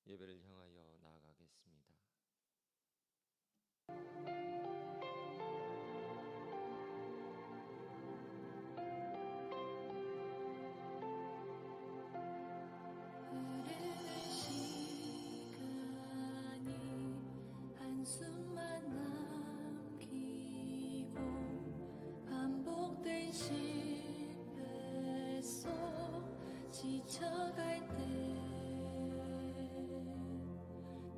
예배를 향하여 나아가겠습니다. 흐르는 시간이 한숨만 남기고 반복된 실패 속 지쳐갈 때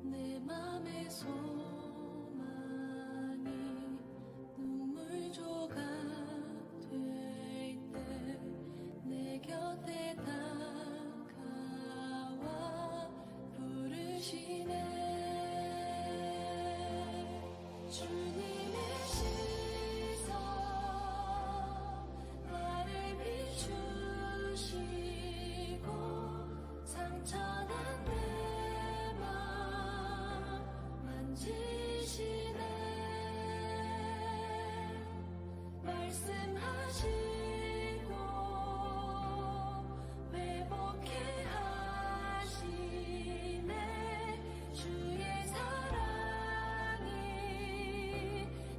내 맘의 소망이 눈물 조각 될 때 내 곁에 다가와 부르시네. 주님의 시선 나를 비추시고 상처난 내 맘 만지시네. 말씀하시고 회복해 하시네. 주의 사랑이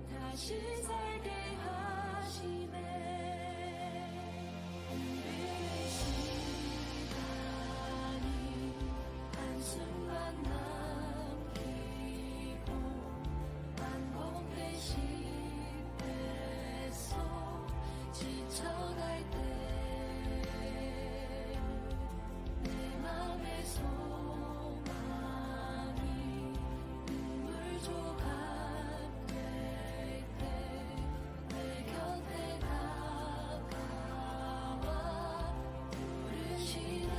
다시 살게 하시네. 흐르는 시간이 한숨만 남기고 반복된 실패 속 지쳐갈 때 내 맘의 소망이 눈물 조각 될 때 내 곁에 다가와 부르시네.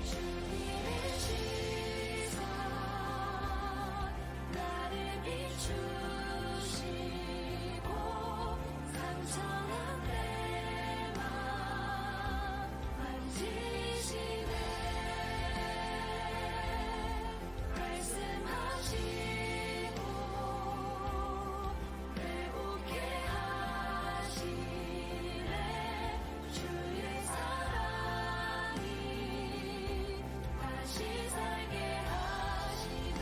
주님의 시선 나를 비추시고 상처난 내 맘 만지시네. 말씀하시고 회복해 하시네. 주의 사랑이 다시 살게 하시네.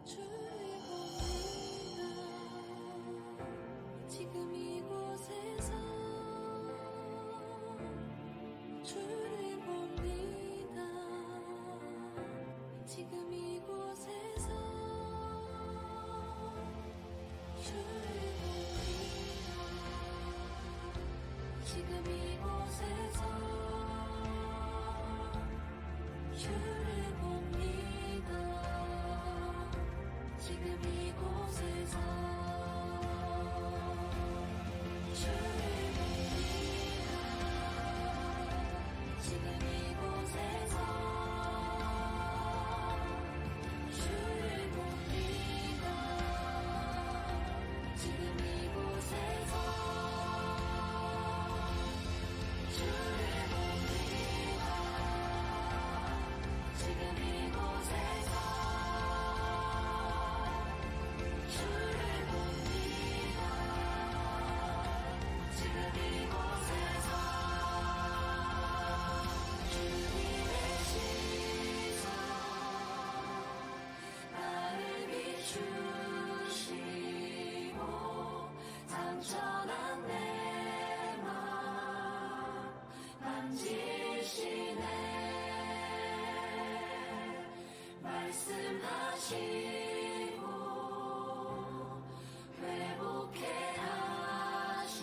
주를 봅니다. 지금 이곳에서 주를 봅니다. 지금 이곳에서 주를 봅니다. 지금 이곳에서 주를 봅니다. 지금 이곳에서 주를 봅니다. 지금 이곳에서 주를 봅니다. 지금 이곳에서 주를 봅니다. 지금 이곳에서 주를 봅니다. 지금 이곳에서 주님의 시선 나를 비추시고 상처난 내 맘 만지시네. 말씀하시고 회복해 하시네.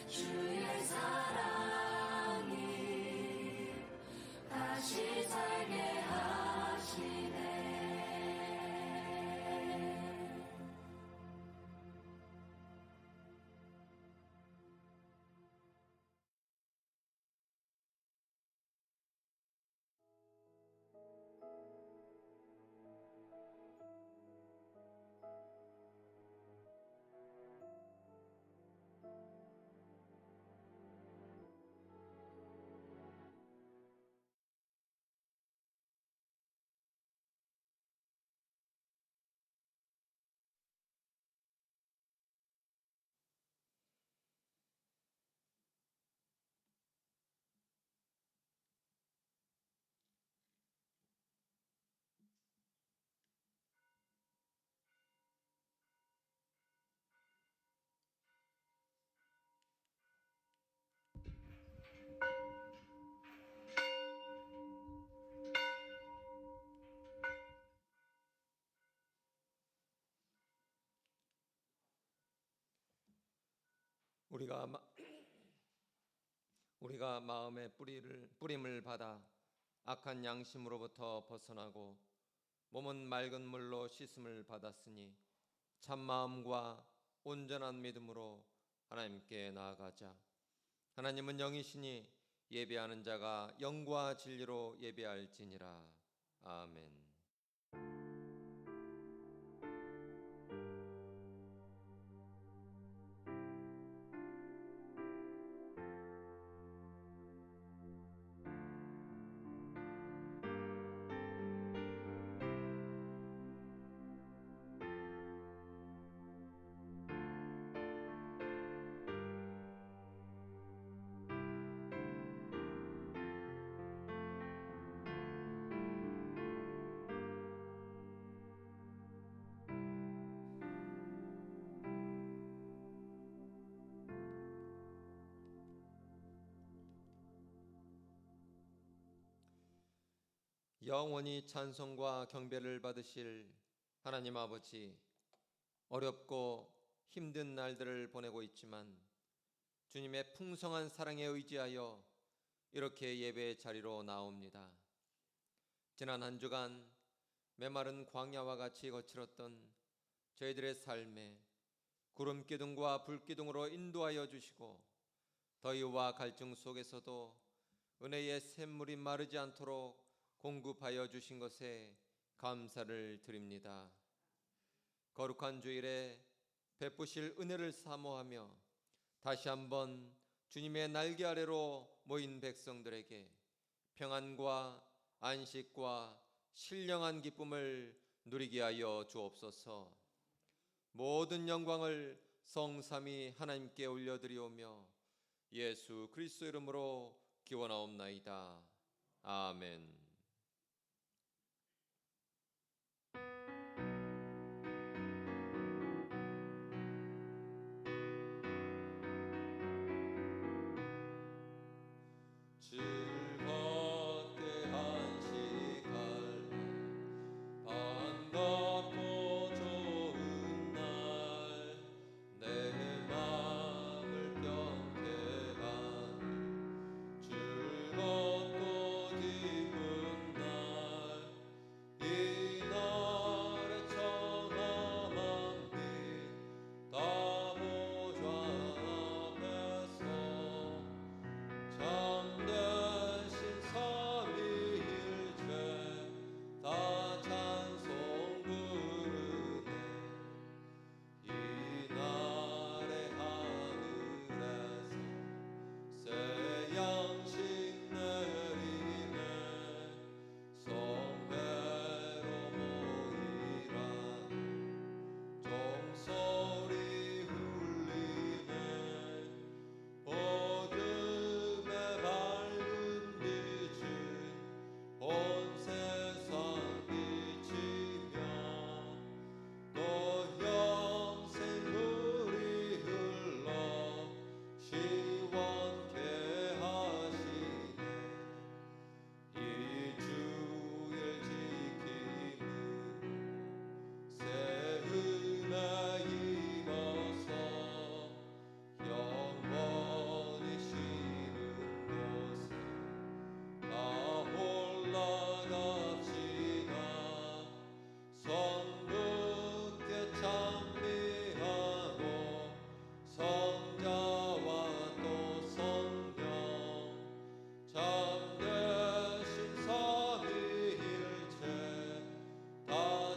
주의 사랑이 다시 살게 하시네. 우리가 마음의 뿌림을 받아 악한 양심으로부터 벗어나고 몸은 맑은 물로 씻음을 받았으니 참 마음과 온전한 믿음으로 하나님께 나아가자. 하나님은 영이시니 예배하는 자가 영과 진리로 예배할지니라. 아멘. 영원히 찬송과 경배를 받으실 하나님 아버지, 어렵고 힘든 날들을 보내고 있지만 주님의 풍성한 사랑에 의지하여 이렇게 예배의 자리로 나옵니다. 지난 한 주간 메마른 광야와 같이 거칠었던 저희들의 삶에 구름기둥과 불기둥으로 인도하여 주시고 더위와 갈증 속에서도 은혜의 샘물이 마르지 않도록 공급하여 주신 것에 감사를 드립니다. 거룩한 주일에 베푸실 은혜를 사모하며 다시 한번 주님의 날개 아래로 모인 백성들에게 평안과 안식과 신령한 기쁨을 누리게 하여 주옵소서. 모든 영광을 성삼위 하나님께 올려드리오며 예수 그리스도 이름으로 기원하옵나이다. 아멘. 즐겁게 한식할래 반갑고 좋은 날 내 마음을 경쾌하니 즐겁고 기쁜 날 이 날에 천하만민 다 보좌 앞에서 참되신 삼위일체 다 찬송 부르네. 이 날의 하늘에서 새 양식 내리네. 성회로 모이라니 종소리 울리네. 어둠의 밝은 빛은 온 세상 비치며 또 영생물이 흘러 시원케 하시네. 이 주의 지킴으로 새 은혜 입어서 영원히 쉬는 곳에 다 올라갑시다. 성부께 찬미하고 성자와 또 성령 참되신 삼위일체 다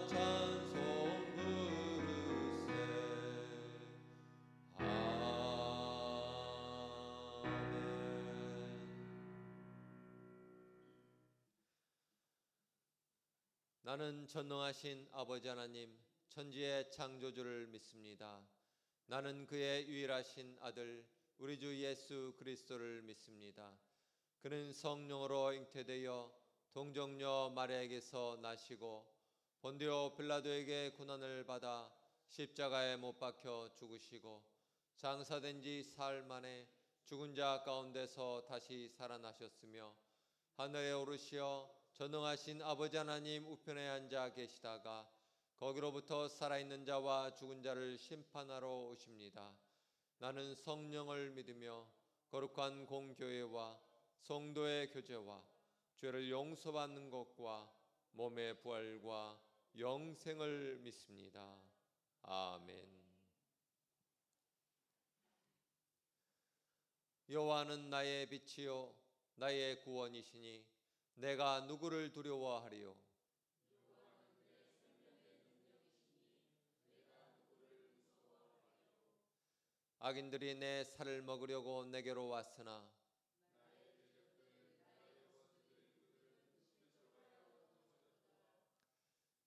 찬송 부르세. 아멘. 나는 전능하신 아버지 하나님 천지의 창조주를 믿습니다. 나는 그의 유일하신 아들 우리 주 예수 그리스도를 믿습니다. 그는 성령으로 잉태되어 동정녀 마리아에게서 나시고 본디오 빌라도에게 고난을 받아 십자가에 못 박혀 죽으시고 장사된 지 사흘 만에 죽은 자 가운데서 다시 살아나셨으며 하늘에 오르시어 전능하신 아버지 하나님 우편에 앉아 계시다가 거기로부터 살아있는 자와 죽은 자를 심판하러 오십니다. 나는 성령을 믿으며 거룩한 공교회와 성도의 교제와 죄를 용서받는 것과 몸의 부활과 영생을 믿습니다. 아멘. 여호와는 나의 빛이요 나의 구원이시니 내가 누구를 두려워하리요. 악인들이 내 살을 먹으려고 내게로 왔으나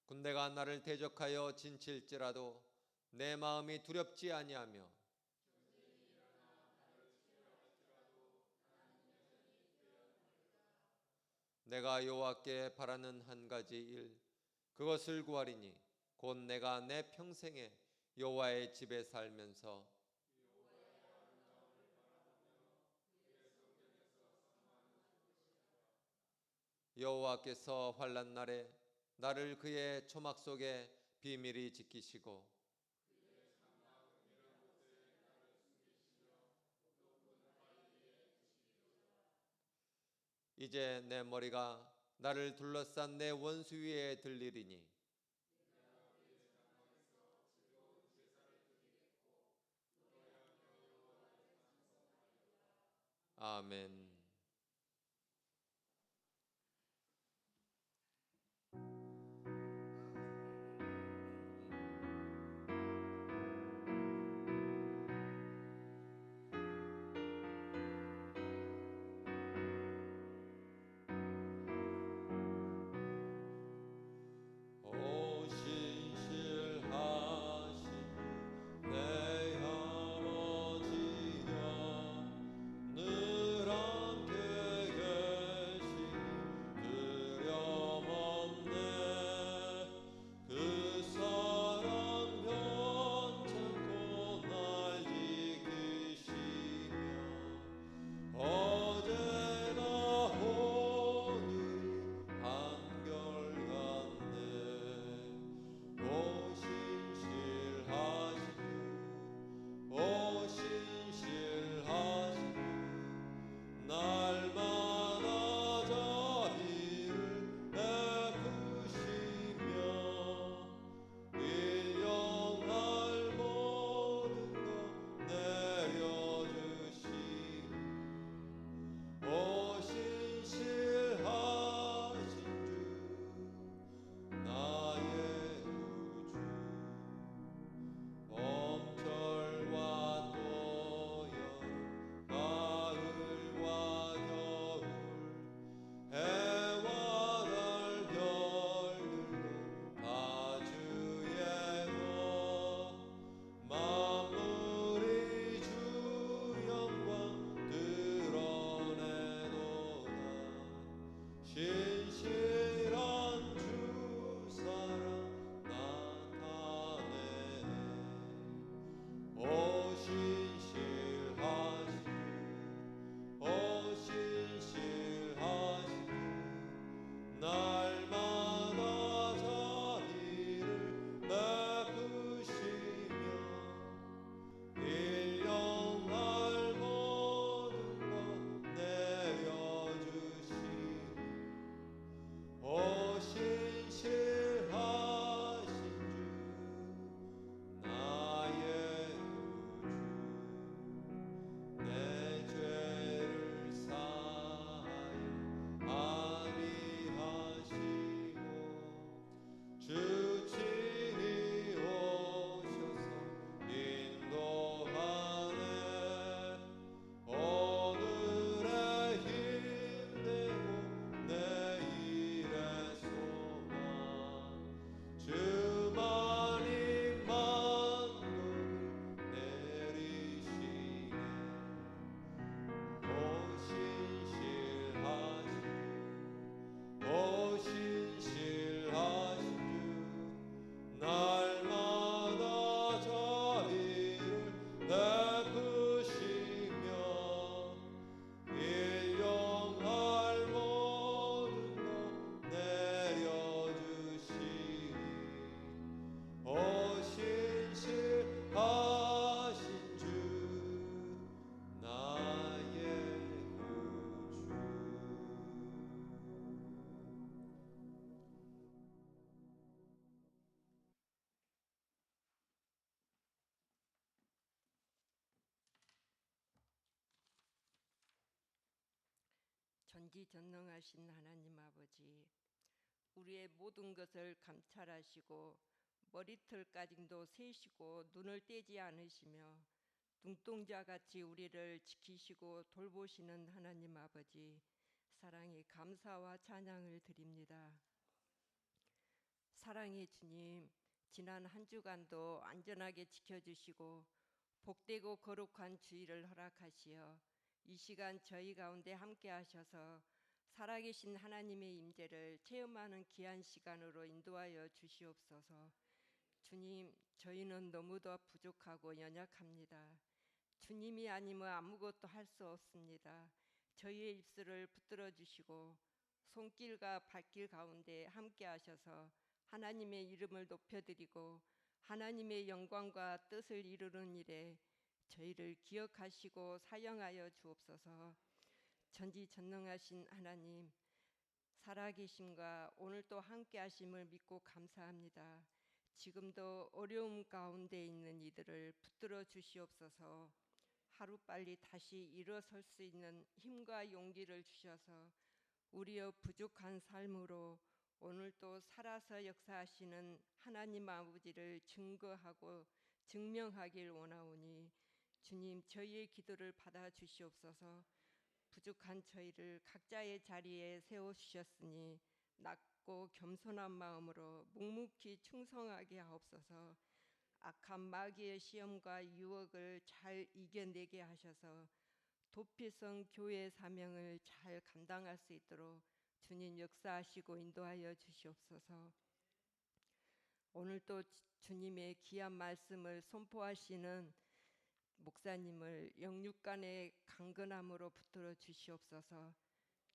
군대가 나를 대적하여 진칠지라도 내 마음이 두렵지 아니하며 내가 여호와께 바라는 한 가지 일 그것을 구하리니 곧 내가 내 평생에 여호와의 집에 살면서 여호와께서 환난 날에 나를 그의 초막 속에 비밀히 지키시고 이제 내 머리가 나를 둘러싼 내 원수 위에 들리리니 아멘. 오 신실하신 내 아버지여 늘 전지전능하신 하나님 아버지, 우리의 모든 것을 감찰하시고 머리털까지도 세시고 눈을 떼지 않으시며 눈동자같이 우리를 지키시고 돌보시는 하나님 아버지, 사랑의 감사와 찬양을 드립니다. 사랑의 주님, 지난 한 주간도 안전하게 지켜주시고 복되고 거룩한 주일을 허락하시어 이 시간 저희 가운데 함께 하셔서 살아계신 하나님의 임재를 체험하는 귀한 시간으로 인도하여 주시옵소서. 주님, 저희는 너무도 부족하고 연약합니다. 주님이 아니면 아무것도 할 수 없습니다. 저희의 입술을 붙들어 주시고 손길과 발길 가운데 함께 하셔서 하나님의 이름을 높여드리고 하나님의 영광과 뜻을 이루는 일에 저희를 기억하시고 사용하여 주옵소서. 전지전능하신 하나님, 살아계심과 오늘 또 함께 하심을 믿고 감사합니다. 지금도 어려움 가운데 있는 이들을 붙들어 주시옵소서. 하루빨리 다시 일어설 수 있는 힘과 용기를 주셔서 우리의 부족한 삶으로 오늘 또 살아서 역사하시는 하나님 아버지를 증거하고 증명하길 원하오니 주님, 저희의 기도를 받아 주시옵소서. 부족한 저희를 각자의 자리에 세워주셨으니 낮고 겸손한 마음으로 묵묵히 충성하게 하옵소서. 악한 마귀의 시험과 유혹을 잘 이겨내게 하셔서 도피성 교회의 사명을 잘 감당할 수 있도록 주님 역사하시고 인도하여 주시옵소서. 오늘 또 주님의 귀한 말씀을 선포하시는 목사님을 영육간의 강건함으로 붙들어 주시옵소서.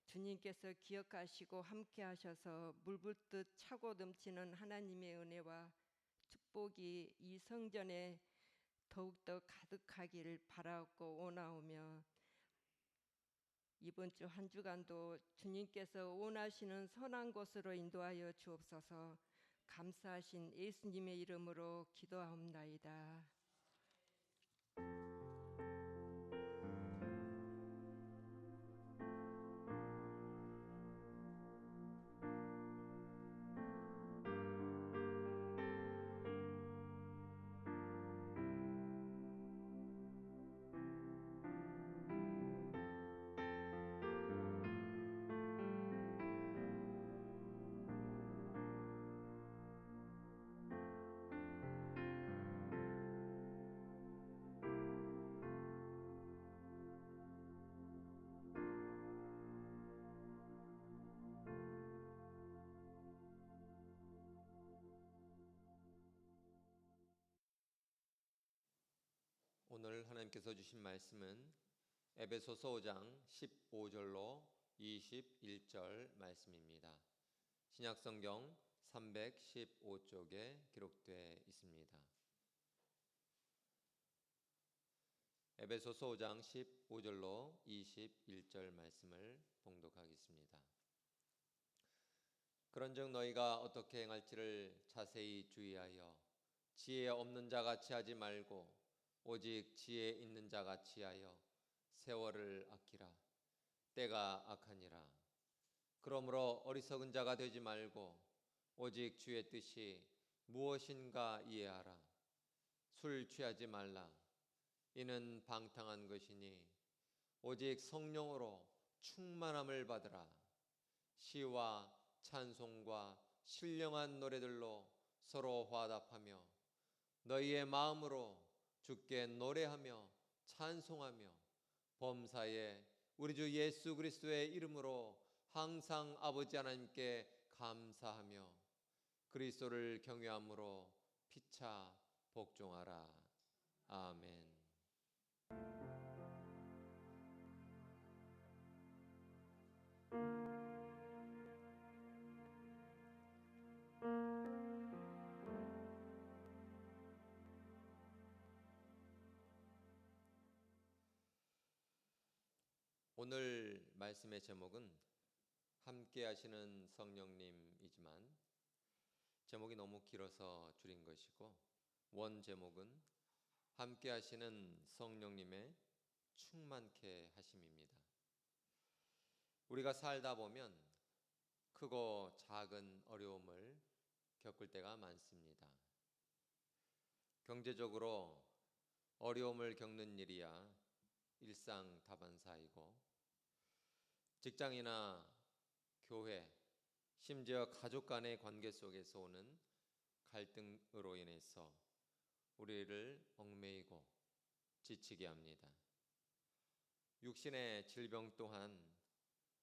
주님께서 기억하시고 함께 하셔서 물붓듯 차고 넘치는 하나님의 은혜와 축복이 이 성전에 더욱더 가득하기를 바라고 원하오며 이번 주 한 주간도 주님께서 원하시는 선한 곳으로 인도하여 주옵소서. 감사하신 예수님의 이름으로 기도하옵나이다. 오늘 하나님께서 주신 말씀은 에베소서 5장 15절로 21절 말씀입니다. 신약성경 315쪽에 기록되어 있습니다. 에베소서 5장 15절로 21절 말씀을 봉독하겠습니다. 그런즉 너희가 어떻게 행할지를 자세히 주의하여 지혜 없는 자같이 하지 말고 오직 지혜 있는 자같이 하여 세월을 아끼라. 때가 악하니라. 그러므로 어리석은 자가 되지 말고 오직 주의 뜻이 무엇인가 이해하라. 술 취하지 말라. 이는 방탕한 것이니 오직 성령으로 충만함을 받으라. 시와 찬송과 신령한 노래들로 서로 화답하며 너희의 마음으로 주께 노래하며 찬송하며 범사에 우리 주 예수 그리스도의 이름으로 항상 아버지 하나님께 감사하며 그리스도를 경외함으로 피차 복종하라. 아멘. 오늘 말씀의 제목은 함께 하시는 성령님이지만 제목이 너무 길어서 줄인 것이고 원 제목은 함께 하시는 성령님의 충만케 하심입니다. 우리가 살다 보면 크고 작은 어려움을 겪을 때가 많습니다. 경제적으로 어려움을 겪는 일이야 일상 다반사이고, 직장이나 교회, 심지어 가족 간의 관계 속에서 오는 갈등으로 인해서 우리를 얽매이고 지치게 합니다. 육신의 질병 또한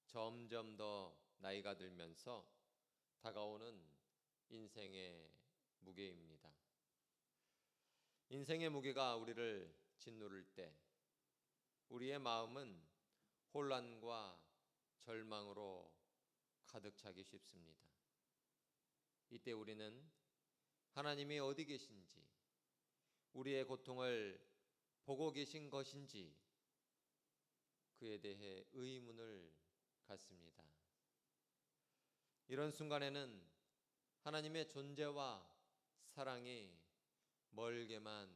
점점 더 나이가 들면서 다가오는 인생의 무게입니다. 인생의 무게가 우리를 짓누를 때 우리의 마음은 혼란과 절망으로 가득 차기 쉽습니다. 이때 우리는 하나님이 어디 계신지, 우리의 고통을 보고 계신 것인지 그에 대해 의문을 갖습니다. 이런 순간에는 하나님의 존재와 사랑이 멀게만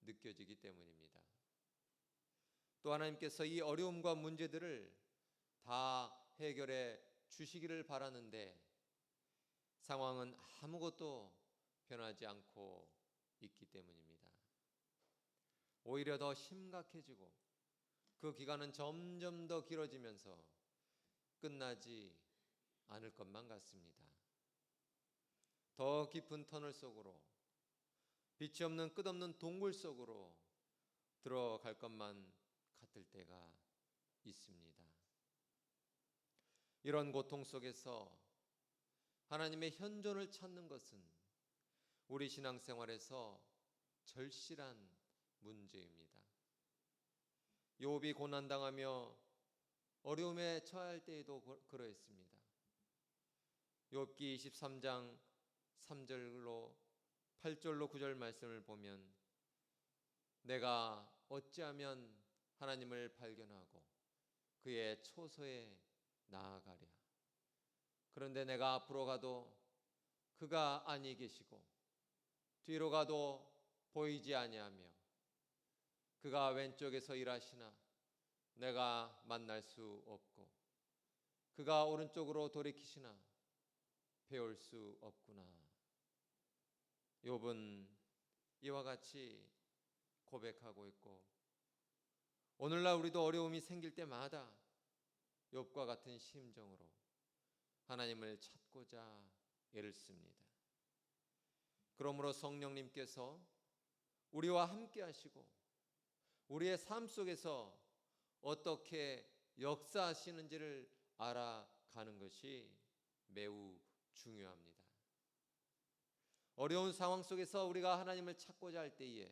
느껴지기 때문입니다. 또 하나님께서 이 어려움과 문제들을 다 해결해 주시기를 바라는데 상황은 아무것도 변하지 않고 있기 때문입니다. 오히려 더 심각해지고 그 기간은 점점 더 길어지면서 끝나지 않을 것만 같습니다. 더 깊은 터널 속으로, 빛이 없는 끝없는 동굴 속으로 들어갈 것만 같을 때가 있습니다. 이런 고통 속에서 하나님의 현존을 찾는 것은 우리 신앙생활에서 절실한 문제입니다. 욥이 고난당하며 어려움에 처할 때에도 그러했습니다. 욥기 23장 3절로 8절로 9절 말씀을 보면 내가 어찌하면 하나님을 발견하고 그의 초소에 나아가랴. 그런데 내가 앞으로 가도 그가 아니 계시고 뒤로 가도 보이지 아니하며 그가 왼쪽에서 일하시나 내가 만날 수 없고 그가 오른쪽으로 돌이키시나 배울 수 없구나. 욥은 이와 같이 고백하고 있고, 오늘날 우리도 어려움이 생길 때마다 욥과 같은 심정으로 하나님을 찾고자 애를 씁니다. 그러므로 성령님께서 우리와 함께 하시고 우리의 삶 속에서 어떻게 역사하시는지를 알아가는 것이 매우 중요합니다. 어려운 상황 속에서 우리가 하나님을 찾고자 할 때에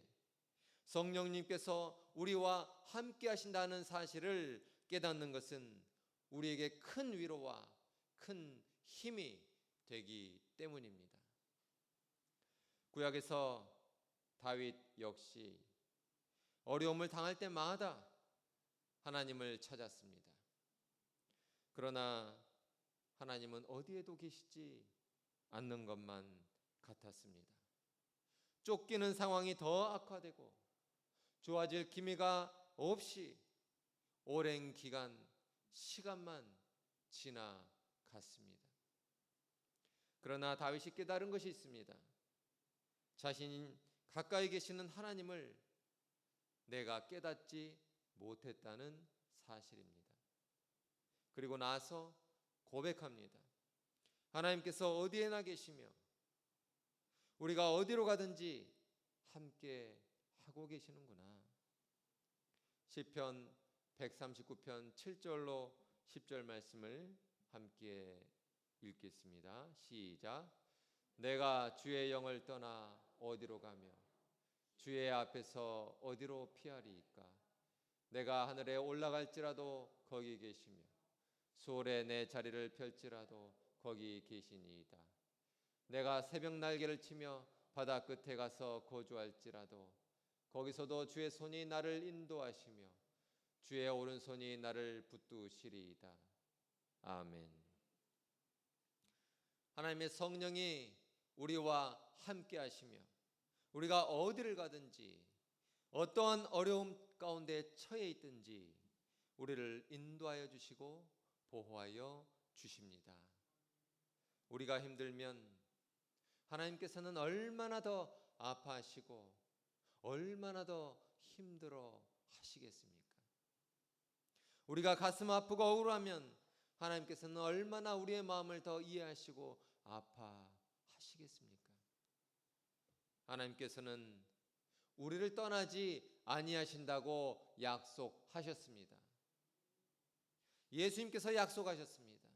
성령님께서 우리와 함께 하신다는 사실을 깨닫는 것은 우리에게 큰 위로와 큰 힘이 되기 때문입니다. 구약에서 다윗 역시 어려움을 당할 때마다 하나님을 찾았습니다. 그러나 하나님은 어디에도 계시지 않는 것만 같았습니다. 쫓기는 상황이 더 악화되고 좋아질 기미가 없이 오랜 기간 시간만 지나갔습니다. 그러나 다윗이 깨달은 것이 있습니다. 자신이 가까이 계시는 하나님을 내가 깨닫지 못했다는 사실입니다. 그리고 나서 고백합니다. 하나님께서 어디에나 계시며 우리가 어디로 가든지 함께 하고 계시는구나. 시편 139편 7절로 10절 말씀을 함께 읽겠습니다. 시작. 내가 주의 영을 떠나 어디로 가며 주의 앞에서 어디로 피하리이까. 내가 하늘에 올라갈지라도 거기 계시며 수월에 내 자리를 펼지라도 거기 계시니이다. 내가 새벽 날개를 치며 바다 끝에 가서 거주할지라도 거기서도 주의 손이 나를 인도하시며 주의 오른손이 나를 붙드시리이다. 아멘. 하나님의 성령이 우리와 함께 하시며 우리가 어디를 가든지 어떠한 어려움 가운데 처해 있든지 우리를 인도하여 주시고 보호하여 주십니다. 우리가 힘들면 하나님께서는 얼마나 더 아파하시고 얼마나 더 힘들어 하시겠습니까? 우리가 가슴 아프고 억울하면 하나님께서는 얼마나 우리의 마음을 더 이해하시고 아파하시겠습니까? 하나님께서는 우리를 떠나지 아니하신다고 약속하셨습니다. 예수님께서 약속하셨습니다.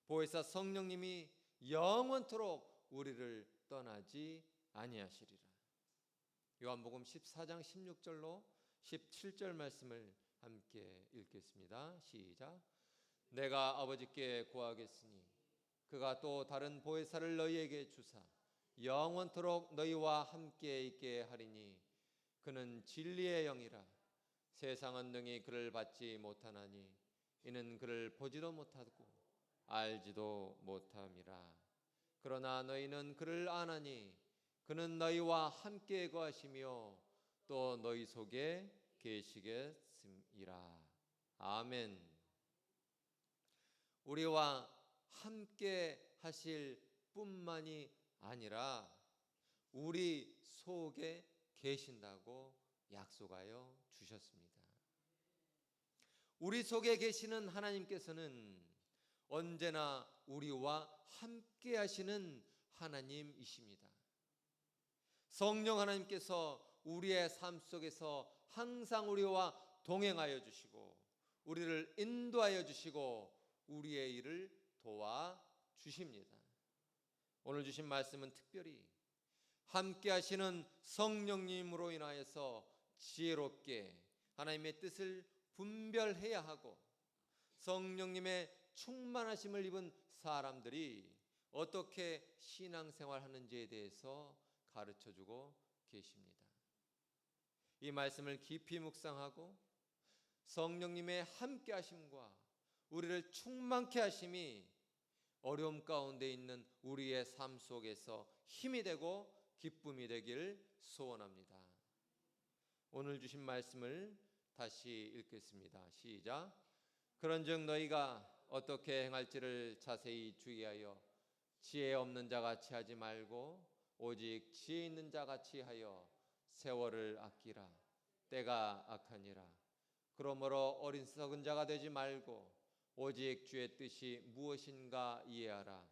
보혜사 성령님이 영원토록 우리를 떠나지 아니하시리라. 요한복음 14장 16절로 17절 말씀을 함께 읽겠습니다. 시작. 내가 아버지께 구하겠으니 그가 또 다른 보혜사를 너희에게 주사 영원토록 너희와 함께 있게 하리니 그는 진리의 영이라. 세상은 능히 그를 받지 못하나니 이는 그를 보지도 못하고 알지도 못함이라. 그러나 너희는 그를 아나니 그는 너희와 함께 거하시며 또 너희 속에 계시겠음이라. 아멘. 우리와 함께 하실 뿐만이 아니라 우리 속에 계신다고 약속하여 주셨습니다. 우리 속에 계시는 하나님께서는 언제나 우리와 함께 하시는 하나님이십니다. 성령 하나님께서 우리의 삶 속에서 항상 우리와 동행하여 주시고 우리를 인도하여 주시고 우리의 일을 도와 주십니다. 오늘 주신 말씀은 특별히 함께 하시는 성령님으로 인하여서 지혜롭게 하나님의 뜻을 분별해야 하고 성령님의 충만하심을 입은 사람들이 어떻게 신앙생활하는지에 대해서 가르쳐주고 계십니다. 이 말씀을 깊이 묵상하고 성령님의 함께 하심과 우리를 충만케 하심이 어려움 가운데 있는 우리의 삶 속에서 힘이 되고 기쁨이 되길 소원합니다. 오늘 주신 말씀을 다시 읽겠습니다. 시작. 그런즉 너희가 어떻게 행할지를 자세히 주의하여 지혜 없는 자같이 하지 말고 오직 지혜 있는 자같이 하여 세월을 아끼라. 때가 악하니라. 그러므로 어리석은 자가 되지 말고 오직 주의 뜻이 무엇인가 이해하라.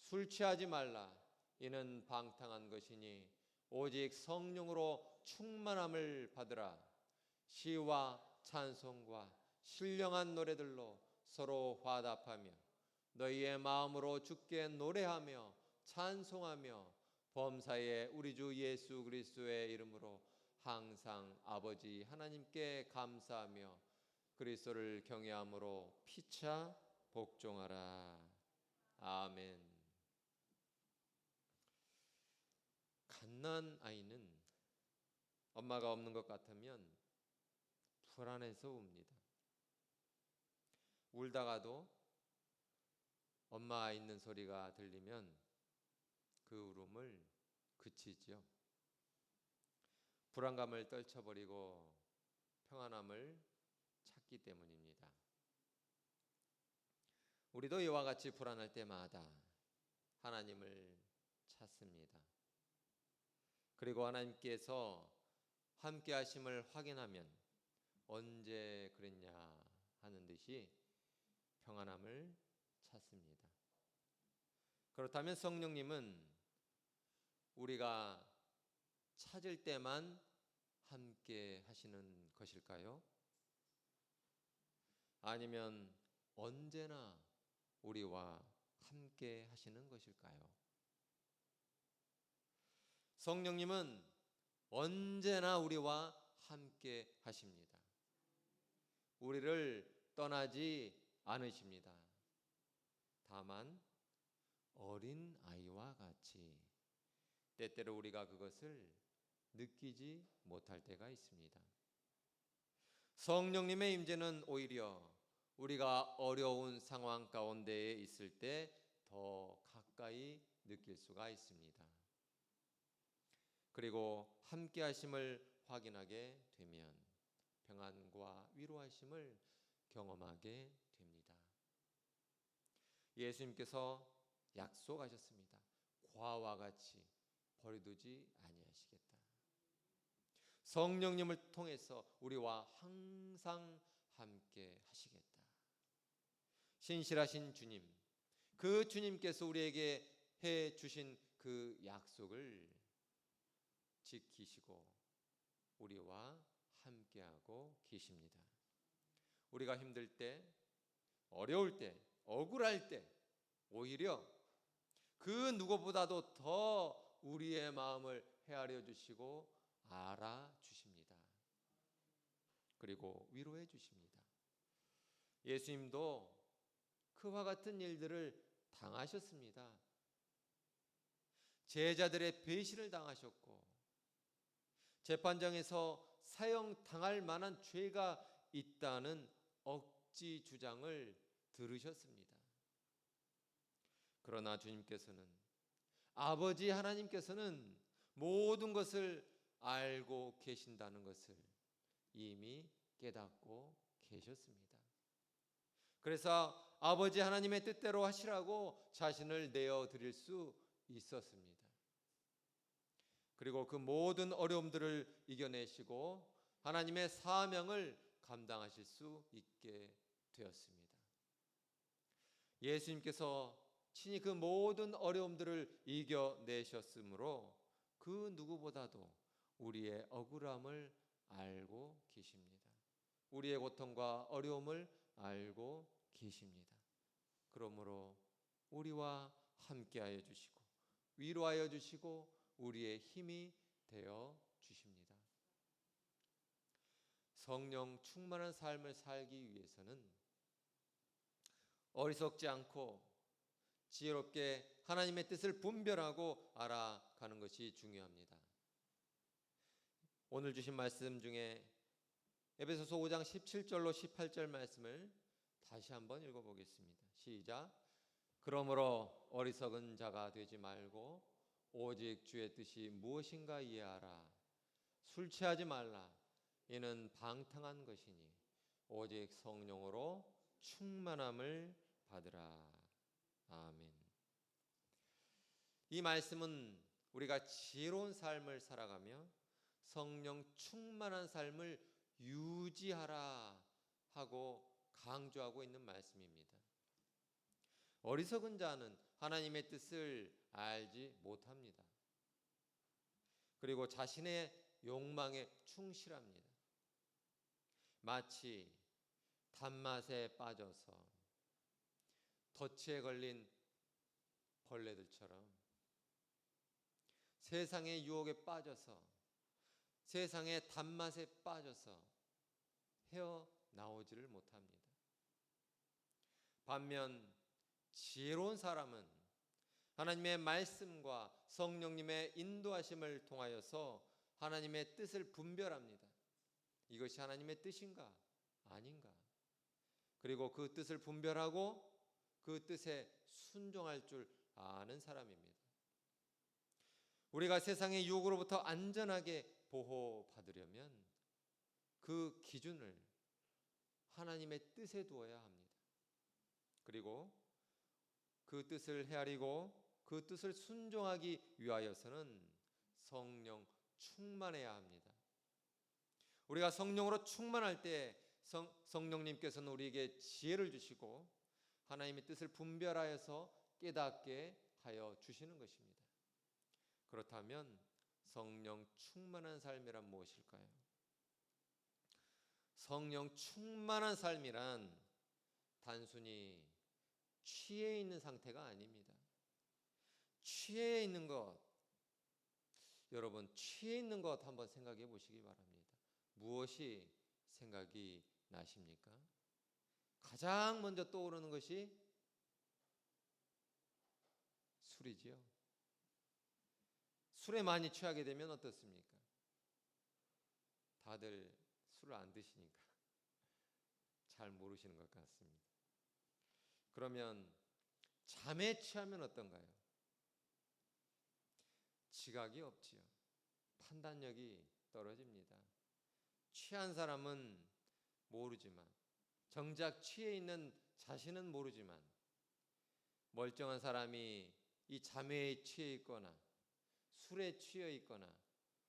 술 취하지 말라. 이는 방탕한 것이니 오직 성령으로 충만함을 받으라. 시와 찬송과 신령한 노래들로 서로 화답하며 너희의 마음으로 주께 노래하며 찬송하며 범사에 우리 주 예수 그리스도의 이름으로 항상 아버지 하나님께 감사하며 그리스도를 경외함으로 피차 복종하라. 아멘. 갓난 아이는 엄마가 없는 것 같으면 불안해서 웁니다. 울다가도 엄마 있는 소리가 들리면 그 울음을 그치지요. 불안감을 떨쳐버리고 평안함을 찾기 때문입니다. 우리도 이와 같이 불안할 때마다 하나님을 찾습니다. 그리고 하나님께서 함께 하심을 확인하면 언제 그랬냐 하는 듯이 평안함을 찾습니다. 그렇다면 성령님은 우리가 찾을 때만 함께 하시는 것일까요? 아니면 언제나 우리와 함께 하시는 것일까요? 성령님은 언제나 우리와 함께 하십니다. 우리를 떠나지 않으십니다. 다만 어린 아이와 같이 때때로 우리가 그것을 느끼지 못할 때가 있습니다. 성령님의 임재는 오히려 우리가 어려운 상황 가운데에 있을 때 더 가까이 느낄 수가 있습니다. 그리고 함께 하심을 확인하게 되면 평안과 위로하심을 경험하게 됩니다. 예수님께서 약속하셨습니다. 과와 같이 버려두지 아니하시겠다. 성령님을 통해서 우리와 항상 함께 하시겠다. 신실하신 주님, 그 주님께서 우리에게 해 주신 그 약속을 지키시고 우리와 함께하고 계십니다. 우리가 힘들 때, 어려울 때, 억울할 때 오히려 그 누구보다도 더 우리의 마음을 헤아려 주시고 알아주십니다. 그리고 위로해 주십니다. 예수님도 그와 같은 일들을 당하셨습니다. 제자들의 배신을 당하셨고 재판장에서 사형당할 만한 죄가 있다는 억지 주장을 들으셨습니다. 그러나 주님께서는, 아버지 하나님께서는 모든 것을 알고 계신다는 것을 이미 깨닫고 계셨습니다. 그래서 아버지 하나님의 뜻대로 하시라고 자신을 내어드릴 수 있었습니다. 그리고 그 모든 어려움들을 이겨내시고 하나님의 사명을 감당하실 수 있게 되었습니다. 예수님께서 친히 그 모든 어려움들을 이겨내셨으므로 그 누구보다도 우리의 억울함을 알고 계십니다. 우리의 고통과 어려움을 알고 계십니다. 그러므로 우리와 함께하여 주시고 위로하여 주시고 우리의 힘이 되어 주십니다. 성령 충만한 삶을 살기 위해서는 어리석지 않고 지혜롭게 하나님의 뜻을 분별하고 알아가는 것이 중요합니다. 오늘 주신 말씀 중에 에베소서 5장 17절로 18절 말씀을 다시 한번 읽어보겠습니다. 시작. 그러므로 어리석은 자가 되지 말고 오직 주의 뜻이 무엇인가 이해하라. 술 취하지 말라. 이는 방탕한 것이니 오직 성령으로 충만함을 받으라. 아멘. 이 말씀은 우리가 지혜로운 삶을 살아가며 성령 충만한 삶을 유지하라 하고 강조하고 있는 말씀입니다. 어리석은 자는 하나님의 뜻을 알지 못합니다. 그리고 자신의 욕망에 충실합니다. 마치 단맛에 빠져서 덫에 걸린 벌레들처럼 세상의 유혹에 빠져서 세상의 단맛에 빠져서 헤어나오지를 못합니다. 반면 지혜로운 사람은 하나님의 말씀과 성령님의 인도하심을 통하여서 하나님의 뜻을 분별합니다. 이것이 하나님의 뜻인가 아닌가. 그리고 그 뜻을 분별하고 그 뜻에 순종할 줄 아는 사람입니다. 우리가 세상의 유혹으로부터 안전하게 보호받으려면 그 기준을 하나님의 뜻에 두어야 합니다. 그리고 그 뜻을 헤아리고 그 뜻을 순종하기 위하여서는 성령 충만해야 합니다. 우리가 성령으로 충만할 때 성령님께서는 우리에게 지혜를 주시고 하나님의 뜻을 분별하여서 깨닫게 하여 주시는 것입니다. 그렇다면 성령 충만한 삶이란 무엇일까요? 성령 충만한 삶이란 단순히 취해 있는 상태가 아닙니다. 취해 있는 것, 여러분 취해 있는 것 한번 생각해 보시기 바랍니다. 무엇이 생각이 나십니까? 가장 먼저 떠오르는 것이 술이지요. 술에 많이 취하게 되면 어떻습니까? 다들 술을 안 드시니까 잘 모르시는 것 같습니다. 그러면 잠에 취하면 어떤가요? 지각이 없지요. 판단력이 떨어집니다. 취한 사람은 모르지만 정작 취해 있는 자신은 모르지만 멀쩡한 사람이 이 잠에 취해 있거나 술에 취해 있거나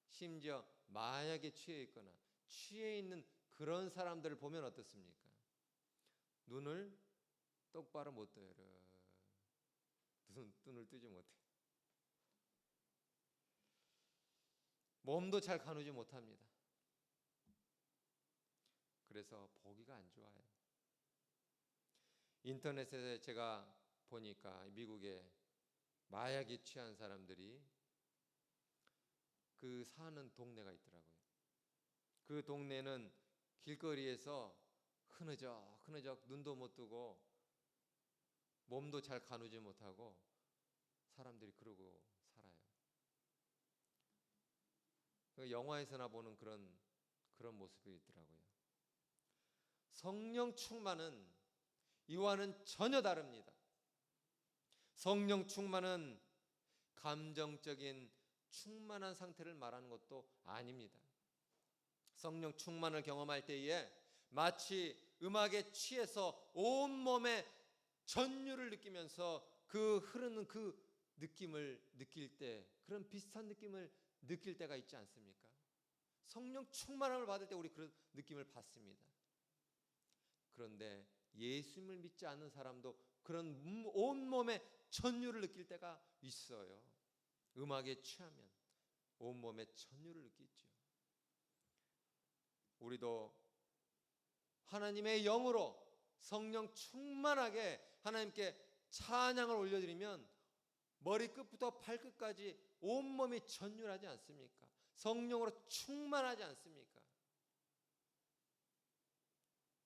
심지어 마약에 취해 있거나 취해 있는 그런 사람들을 보면 어떻습니까? 눈을 똑바로 못 떠요. 눈을 뜨지 못해. 몸도 잘 가누지 못합니다. 그래서 보기가 안 좋아요. 인터넷에 제가 보니까 미국에 마약에 취한 사람들이 그 사는 동네가 있더라고요. 그 동네는 길거리에서 흐느적 눈도 못 뜨고 몸도 잘 가누지 못하고 사람들이 그러고 살아요. 그 영화에서나 보는 그런 모습이 있더라고요. 성령 충만은 이와는 전혀 다릅니다. 성령 충만은 감정적인 충만한 상태를 말하는 것도 아닙니다. 성령 충만을 경험할 때에 마치 음악에 취해서 온몸에 전율을 느끼면서 그 흐르는 그 느낌을 느낄 때, 그런 비슷한 느낌을 느낄 때가 있지 않습니까? 성령 충만함을 받을 때 우리 그런 느낌을 받습니다. 그런데 예수님을 믿지 않는 사람도 그런 온몸에 전율을 느낄 때가 있어요. 음악에 취하면 온몸에 전율을 느끼죠. 우리도 하나님의 영으로 성령 충만하게 하나님께 찬양을 올려드리면 머리끝부터 발끝까지 온몸이 전율하지 않습니까? 성령으로 충만하지 않습니까?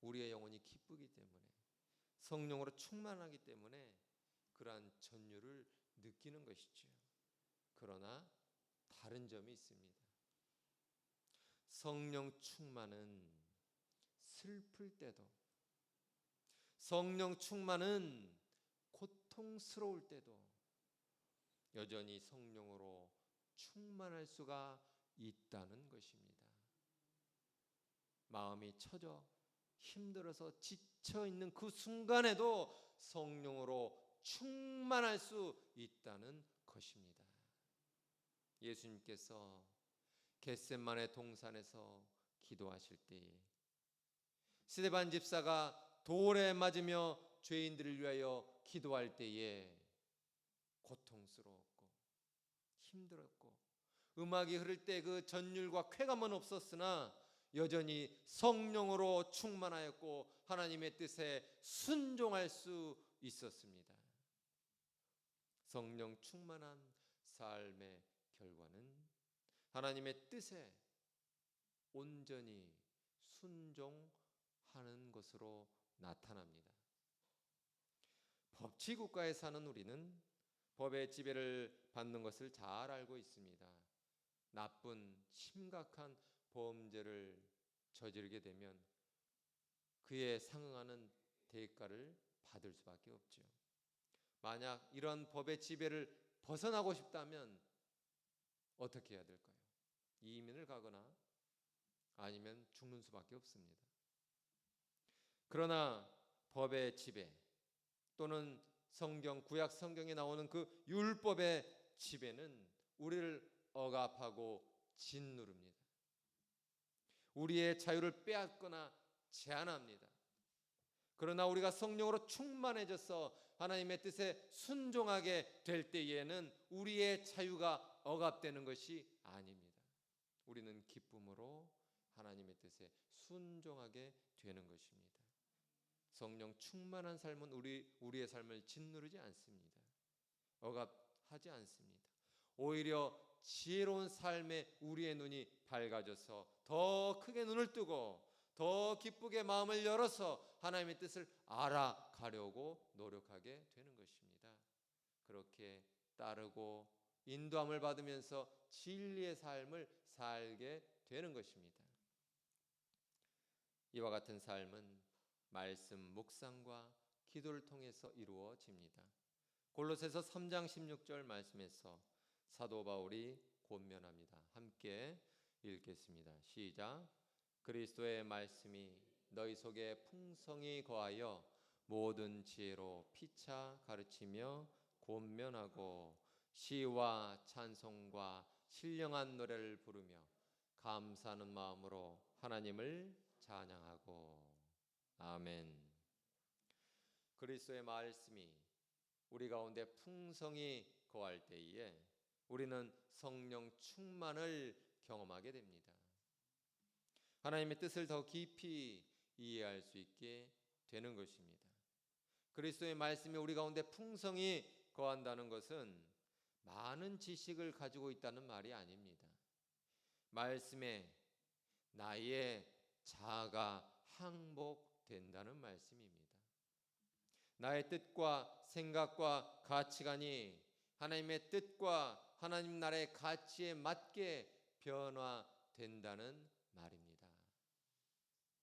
우리의 영혼이 기쁘기 때문에, 성령으로 충만하기 때문에 그러한 전율을 느끼는 것이죠. 그러나 다른 점이 있습니다. 성령 충만은 슬플 때도, 성령 충만은 고통스러울 때도 여전히 성령으로 충만할 수가 있다는 것입니다. 마음이 처져 힘들어서 지쳐 있는 그 순간에도 성령으로 충만할 수 있다는 것입니다. 예수님께서 겟세마네 동산에서 기도하실 때에 스데반 집사가 돌에 맞으며 죄인들을 위하여 기도할 때에 고통스러웠고 힘들었고 음악이 흐를 때 그 전율과 쾌감은 없었으나 여전히 성령으로 충만하였고 하나님의 뜻에 순종할 수 있었습니다. 성령 충만한 삶의 결과는 하나님의 뜻에 온전히 순종하는 것으로 나타납니다. 법치국가에 사는 우리는 법의 지배를 받는 것을 잘 알고 있습니다. 나쁜 심각한 범죄를 저지르게 되면 그에 상응하는 대가를 받을 수밖에 없죠. 만약 이런 법의 지배를 벗어나고 싶다면 어떻게 해야 될까요? 이민을 가거나 아니면 죽는 수밖에 없습니다. 그러나 법의 지배 또는 구약 성경에 나오는 그 율법의 지배는 우리를 억압하고 짓누릅니다. 우리의 자유를 빼앗거나 제한합니다. 그러나 우리가 성령으로 충만해져서 하나님의 뜻에 순종하게 될 때에는 우리의 자유가 억압되는 것이 아닙니다. 우리는 기쁨으로 하나님의 뜻에 순종하게 되는 것입니다. 성령 충만한 삶은 우리의 삶을 짓누르지 않습니다. 억압하지 않습니다. 오히려 지혜로운 삶에 우리의 눈이 밝아져서 더 크게 눈을 뜨고 더 기쁘게 마음을 열어서 하나님의 뜻을 알아가려고 노력하게 되는 것입니다. 그렇게 따르고 인도함을 받으면서 진리의 삶을 살게 되는 것입니다. 이와 같은 삶은 말씀 묵상과 기도를 통해서 이루어집니다. 골로새서 3장 16절 말씀에서 사도 바울이 권면합니다. 함께 읽겠습니다. 시작. 그리스도의 말씀이 너희 속에 풍성히 거하여 모든 지혜로 피차 가르치며 권면하고 시와 찬송과 신령한 노래를 부르며 감사하는 마음으로 하나님을 찬양하고. 아멘. 그리스도의 말씀이 우리 가운데 풍성히 거할 때에 우리는 성령 충만을 경험하게 됩니다. 하나님의 뜻을 더 깊이 이해할 수 있게 되는 것입니다. 그리스도의 말씀이 우리 가운데 풍성히 거한다는 것은 많은 지식을 가지고 있다는 말이 아닙니다. 말씀에 나의 자아가 항복된다는 말씀입니다. 나의 뜻과 생각과 가치관이 하나님의 뜻과 하나님 나라의 가치에 맞게 변화된다는 말입니다.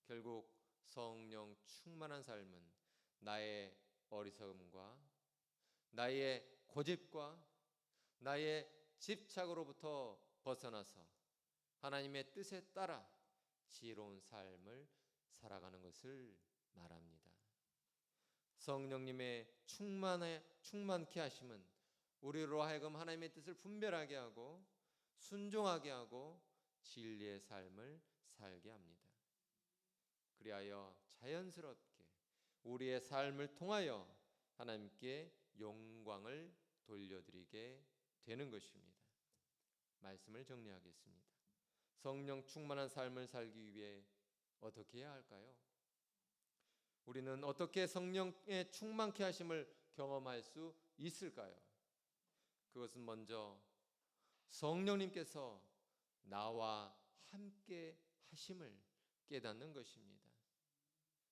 결국 성령 충만한 삶은 나의 어리석음과 나의 고집과 나의 집착으로부터 벗어나서 하나님의 뜻에 따라 지혜로운 삶을 살아가는 것을 말합니다. 성령님의 충만케 하심은 우리로 하여금 하나님의 뜻을 분별하게 하고 순종하게 하고 진리의 삶을 살게 합니다. 그리하여 자연스럽게 우리의 삶을 통하여 하나님께 영광을 돌려드리게 되는 것입니다. 말씀을 정리하겠습니다. 성령 충만한 삶을 살기 위해 어떻게 해야 할까요? 우리는 어떻게 성령의 충만케 하심을 경험할 수 있을까요? 그것은 먼저 성령님께서 나와 함께 하심을 깨닫는 것입니다.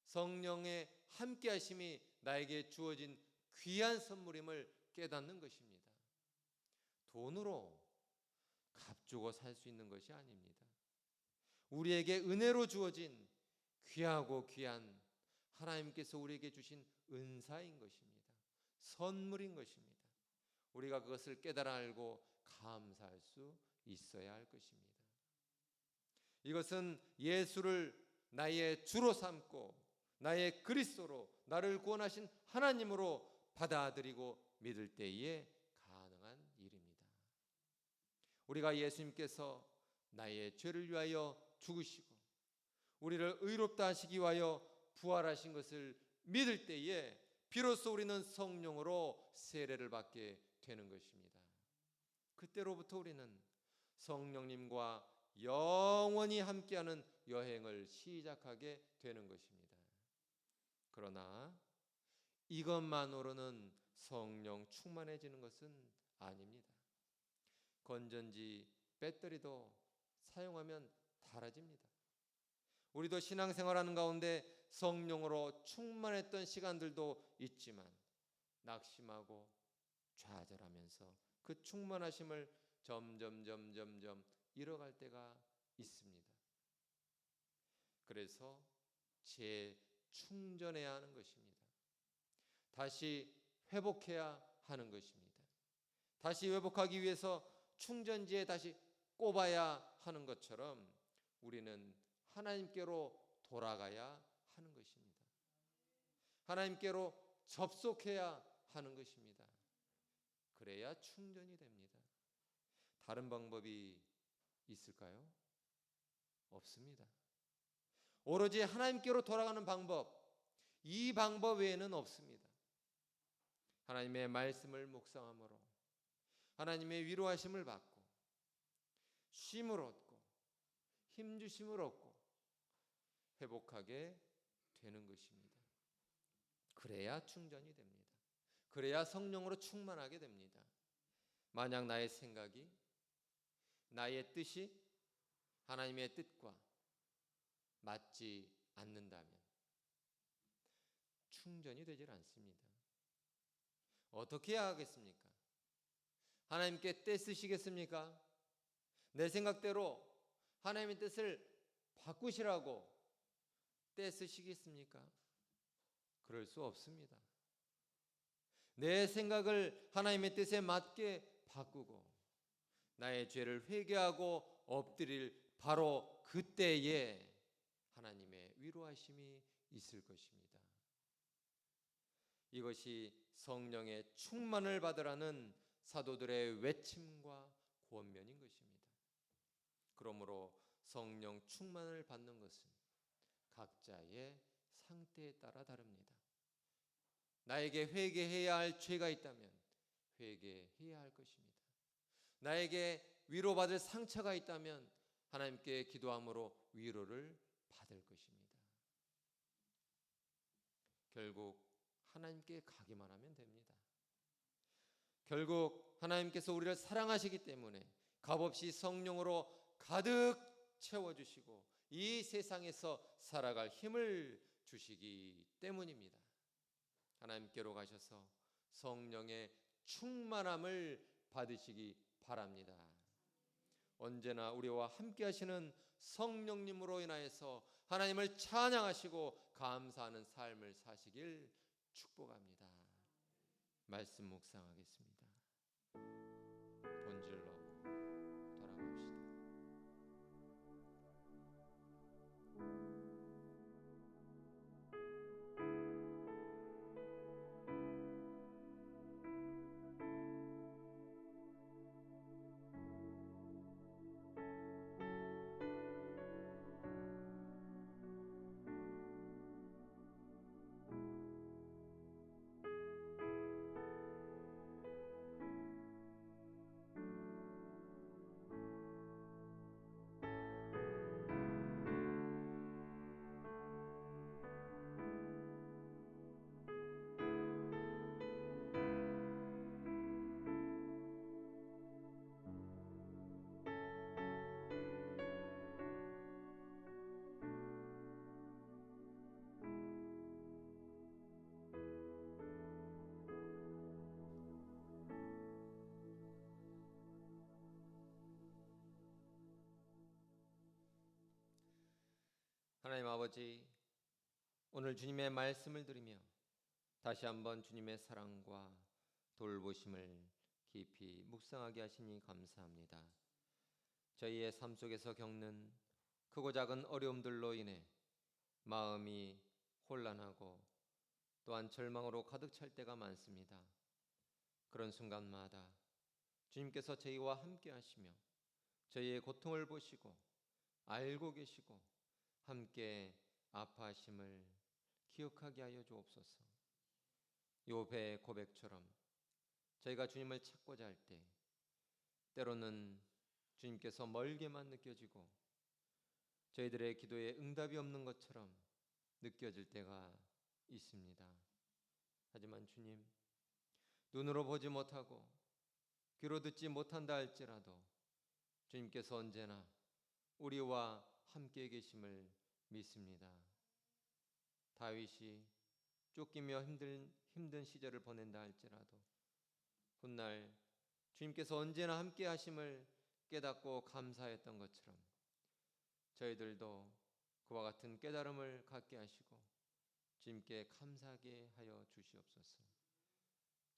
성령의 함께 하심이 나에게 주어진 귀한 선물임을 깨닫는 것입니다. 돈으로 값주고 살 수 있는 것이 아닙니다. 우리에게 은혜로 주어진 귀하고 귀한 하나님께서 우리에게 주신 은사인 것입니다. 선물인 것입니다. 우리가 그것을 깨달아 알고 감사할 수 있어야 할 것입니다. 이것은 예수를 나의 주로 삼고 나의 그리스도로 나를 구원하신 하나님으로 받아들이고 믿을 때에 가능한 일입니다. 우리가 예수님께서 나의 죄를 위하여 죽으시고 우리를 의롭다 하시기 위하여 부활하신 것을 믿을 때에 비로소 우리는 성령으로 세례를 받게 되는 것입니다. 그때로부터 우리는 성령님과 영원히 함께하는 여행을 시작하게 되는 것입니다. 그러나 이것만으로는 성령 충만해지는 것은 아닙니다. 건전지 배터리도 사용하면 닳아집니다. 우리도 신앙생활하는 가운데 성령으로 충만했던 시간들도 있지만 낙심하고 좌절하면서 그 충만하심을 점점 잃어갈 때가 있습니다. 그래서 재충전해야 하는 것입니다. 다시 회복해야 하는 것입니다. 다시 회복하기 위해서 충전지에 다시 꼽아야 하는 것처럼 우리는 하나님께로 돌아가야 하는 것입니다. 하나님께로 접속해야 하는 것입니다. 그래야 충전이 됩니다. 다른 방법이 있을까요? 없습니다. 오로지 하나님께로 돌아가는 방법, 이 방법 외에는 없습니다. 하나님의 말씀을 묵상함으로 하나님의 위로하심을 받고 쉼을 얻고 힘주심을 얻고 회복하게 되는 것입니다. 그래야 충전이 됩니다. 그래야 성령으로 충만하게 됩니다. 만약 나의 생각이 나의 뜻이 하나님의 뜻과 맞지 않는다면 충전이 되질 않습니다. 어떻게 해야 하겠습니까? 하나님께 떼쓰시겠습니까? 내 생각대로 하나님의 뜻을 바꾸시라고 떼쓰시겠습니까? 그럴 수 없습니다. 내 생각을 하나님의 뜻에 맞게 바꾸고 나의 죄를 회개하고 엎드릴 바로 그때에 하나님의 위로하심이 있을 것입니다. 이것이 성령의 충만을 받으라는 사도들의 외침과 권면인 것입니다. 그러므로 성령 충만을 받는 것은 각자의 상태에 따라 다릅니다. 나에게 회개해야 할 죄가 있다면 회개해야 할 것입니다. 나에게 위로받을 상처가 있다면 하나님께 기도함으로 위로를 받을 것입니다. 결국 하나님께 가기만 하면 됩니다. 결국 하나님께서 우리를 사랑하시기 때문에 값없이 성령으로 가득 채워주시고 이 세상에서 살아갈 힘을 주시기 때문입니다. 하나님께로 가셔서 성령의 충만함을 받으시기 바랍니다. 언제나 우리와 함께 하시는 성령님으로 인하여서 하나님을 찬양하시고 감사하는 삶을 사시길 축복합니다. 말씀 묵상하겠습니다. 본질로 돌아갑시다. 하나님 아버지, 오늘 주님의 말씀을 들으며 다시 한번 주님의 사랑과 돌보심을 깊이 묵상하게 하시니 감사합니다. 저희의 삶 속에서 겪는 크고 작은 어려움들로 인해 마음이 혼란하고 또한 절망으로 가득 찰 때가 많습니다. 그런 순간마다 주님께서 저희와 함께 하시며 저희의 고통을 보시고 알고 계시고 함께 아파하심을 기억하게 하여 주옵소서. 욥의 고백처럼 저희가 주님을 찾고자 할 때 때로는 주님께서 멀게만 느껴지고 저희들의 기도에 응답이 없는 것처럼 느껴질 때가 있습니다. 하지만 주님, 눈으로 보지 못하고 귀로 듣지 못한다 할지라도 주님께서 언제나 우리와 함께 계심을 믿습니다. 다윗이 쫓기며 힘든 시절을 보낸다 할지라도 훗날 주님께서 언제나 함께 하심을 깨닫고 감사했던 것처럼 저희들도 그와 같은 깨달음을 갖게 하시고 주님께 감사하게 하여 주시옵소서.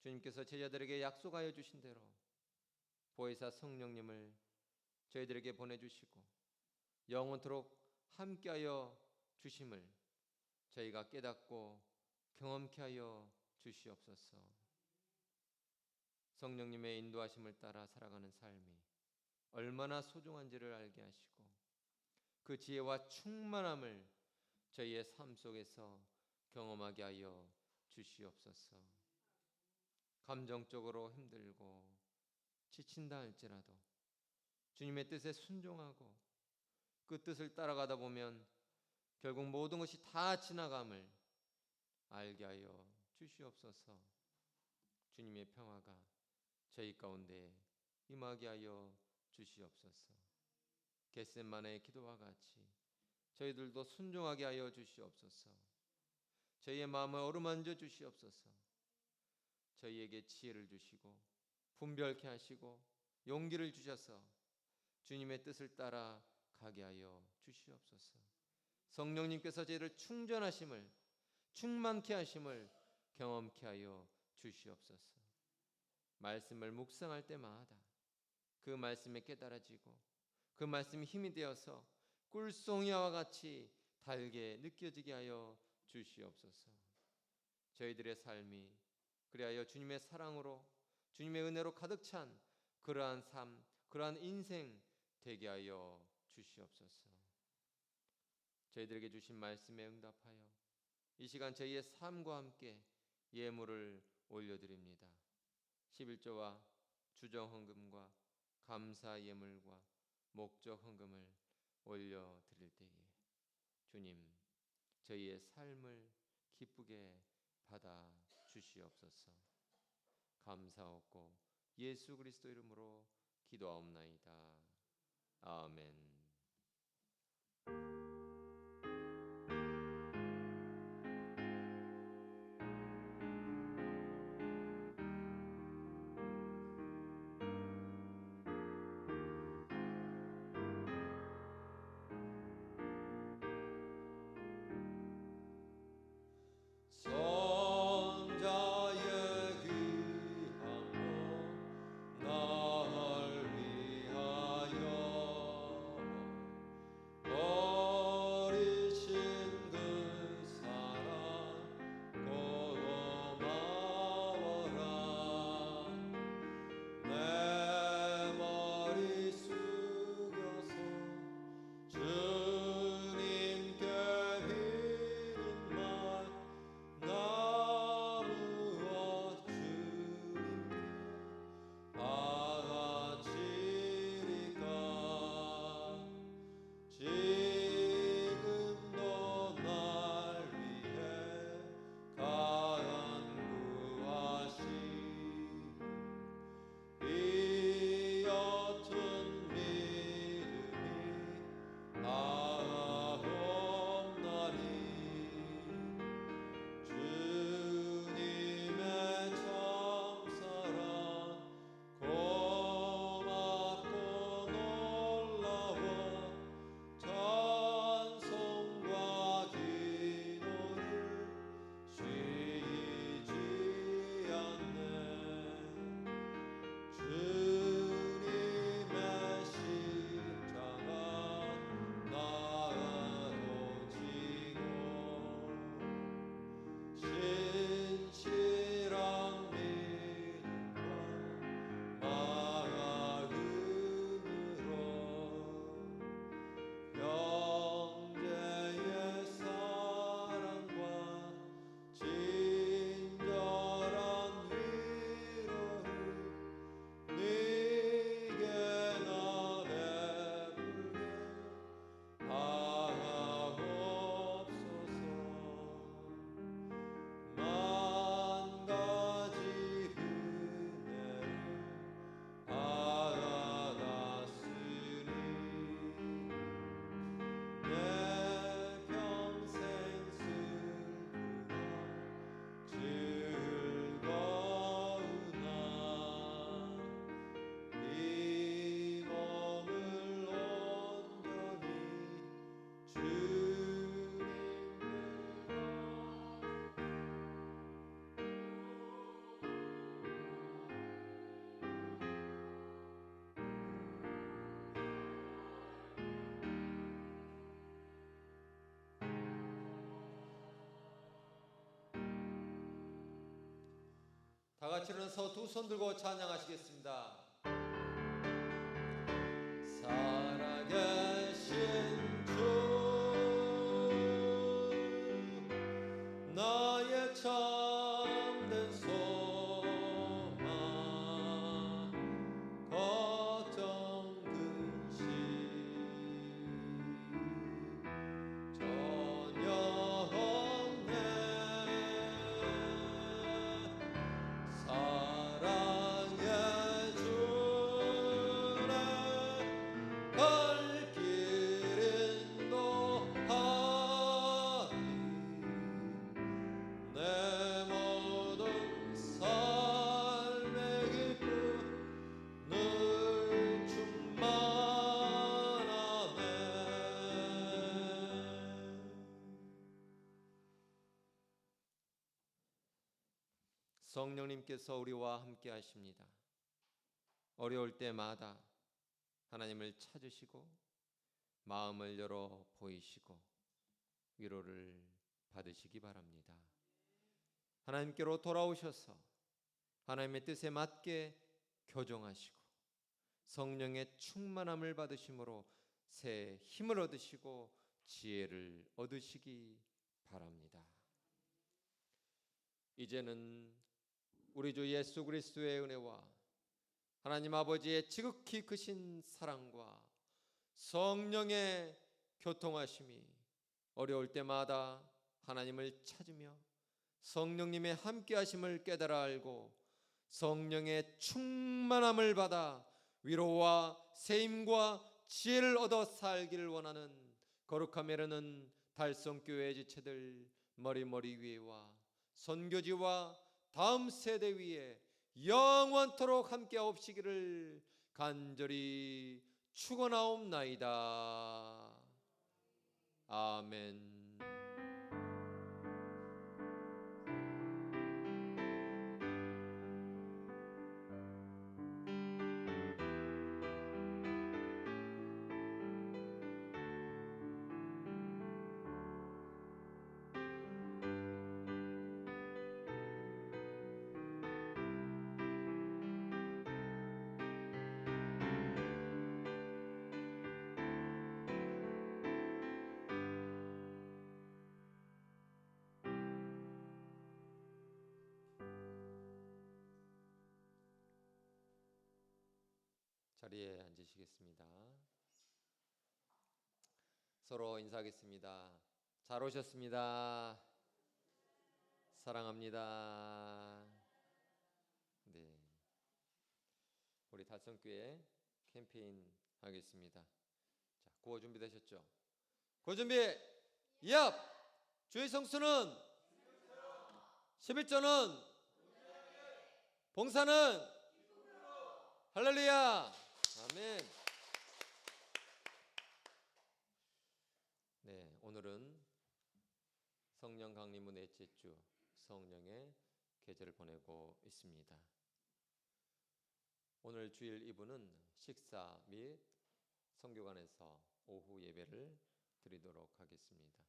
주님께서 제자들에게 약속하여 주신 대로 보혜사 성령님을 저희들에게 보내주시고 영원토록 함께하여 주심을 저희가 깨닫고 경험케 하여 주시옵소서. 성령님의 인도하심을 따라 살아가는 삶이 얼마나 소중한지를 알게 하시고 그 지혜와 충만함을 저희의 삶 속에서 경험하게 하여 주시옵소서. 감정적으로 힘들고 지친다 할지라도 주님의 뜻에 순종하고 그 뜻을 따라가다 보면 결국 모든 것이 다 지나감을 알게 하여 주시옵소서. 주님의 평화가 저희 가운데 임하게 하여 주시옵소서. 겟세마네의 기도와 같이 저희들도 순종하게 하여 주시옵소서. 저희의 마음을 어루만져 주시옵소서. 저희에게 지혜를 주시고 분별케 하시고 용기를 주셔서 주님의 뜻을 따라 가게 하여 주시옵소서. 성령님께서 저희를 충전하심을 충만케 하심을 경험케 하여 주시옵소서. 말씀을 묵상할 때마다 그 말씀에 깨달아지고 그 말씀이 힘이 되어서 꿀송이와 같이 달게 느껴지게 하여 주시옵소서. 저희들의 삶이 그리하여 주님의 사랑으로 주님의 은혜로 가득 찬 그러한 삶, 그러한 인생 되게 하여 주시옵소서. 저희들에게 주신 말씀에 응답하여 이 시간 저희의 삶과 함께 예물을 올려드립니다. 11조와 주정헌금과 감사 예물과 목적 헌금을 올려드릴 때에 주님, 저희의 삶을 기쁘게 받아 주시옵소서. 감사하고 예수 그리스도 이름으로 기도하옵나이다. 아멘. 성자의 귀한 몸 날 위하여 버리신 그 사랑 고마워라. 내 머리 숙여서 주님께 비는 말 나무와 주님께 바치리까. 지금도 날 위해 간구하시 이 옅은 믿음이 아옵나니 주님의 참사랑 고맙고 놀라워 찬송과 기도를 쉬지 않네. 주님의 십자가 나도 지고 신실한 믿음과 마음으로 형제의 사랑과 친절한 위로를 네게 나 베풀게 하옵소서. 만 가지 은혜를 받았으니 내 평생 슬프나 즐거우나 이 몸을 온전히 주님께 다 같이 일어나서 두 손 들고 찬양하시겠습니다. 살아계신 주 나의 참된 소망 걱정 근심 전혀 없네. 사랑의 주내 갈 길 인도하니 내 모든 삶의 기쁨 늘 충만하네. 성령님께서 우리와 함께 하십니다. 어려울 때마다 하나님을 찾으시고 마음을 열어 보이시고 위로를 받으시기 바랍니다. 하나님께로 돌아오셔서 하나님의 뜻에 맞게 교정하시고 성령의 충만함을 받으심으로 새 힘을 얻으시고 지혜를 얻으시기 바랍니다. 이제는 우리 주 예수 그리스도의 은혜와 하나님 아버지의 지극히 크신 사랑과 성령의 교통하심이 어려울 때마다 하나님을 찾으며 성령님의 함께하심을 깨달아 알고 성령의 충만함을 받아 위로와 세임과 지혜를 얻어 살기를 원하는 거룩함에 이르는 달성교회 지체들 머리 위에와 선교지와 다음 세대 위에 영원토록 함께 없시기를 간절히 축원하옵나이다. 아멘. 자리에 앉으시겠습니다. 서로 인사하겠습니다. 잘 오셨습니다. 사랑합니다. 네, 우리 달성교회 캠페인 하겠습니다. 자, 구호 준비되셨죠? 구호 준비! 얍! 주의 성수는 11조는 봉사는 할렐루야! 아멘. 네, 오늘은 성령 강림의 넷째 주 성령의 계절을 보내고 있습니다. 오늘 주일 2부는 식사 및 성교관에서 오후 예배를 드리도록 하겠습니다.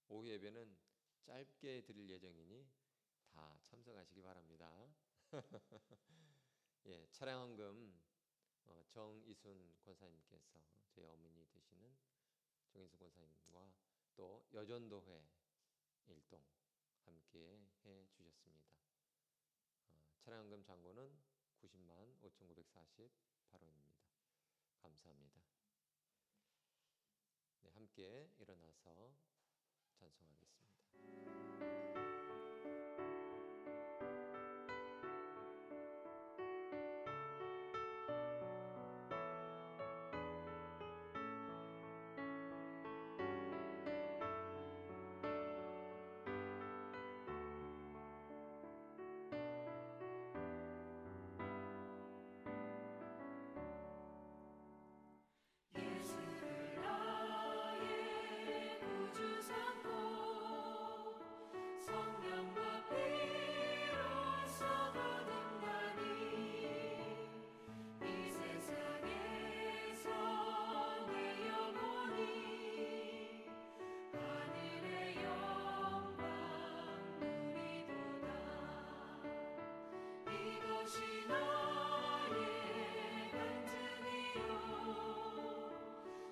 오후 예배는 짧게 드릴 예정이니 다 참석하시기 바랍니다. 예, 차량헌금 정이순 권사님께서 저희 어머니 되시는 정이순 권사님과 또 여전도회 일동 함께 해 주셨습니다. 차량헌금 잔고는 90만 5,948원입니다. 감사합니다. 네, 함께 일어나서 찬송하겠습니다. 예수를 나의 구주 삼고 성령과 피로써 거듭나니 이 세상에서 내 영혼이 하늘의 영광 누리도다. 이것이 나의 간증이요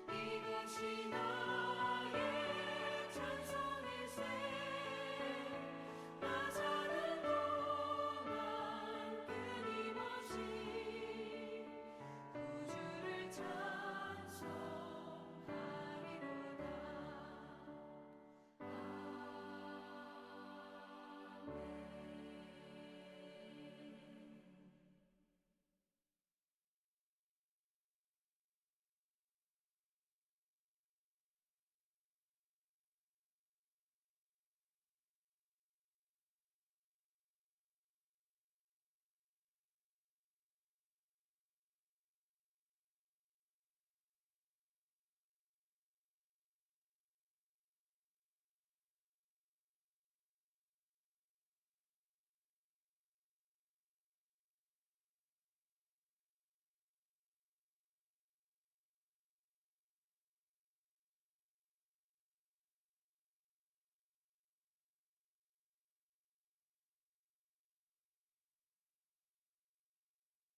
이것이 나의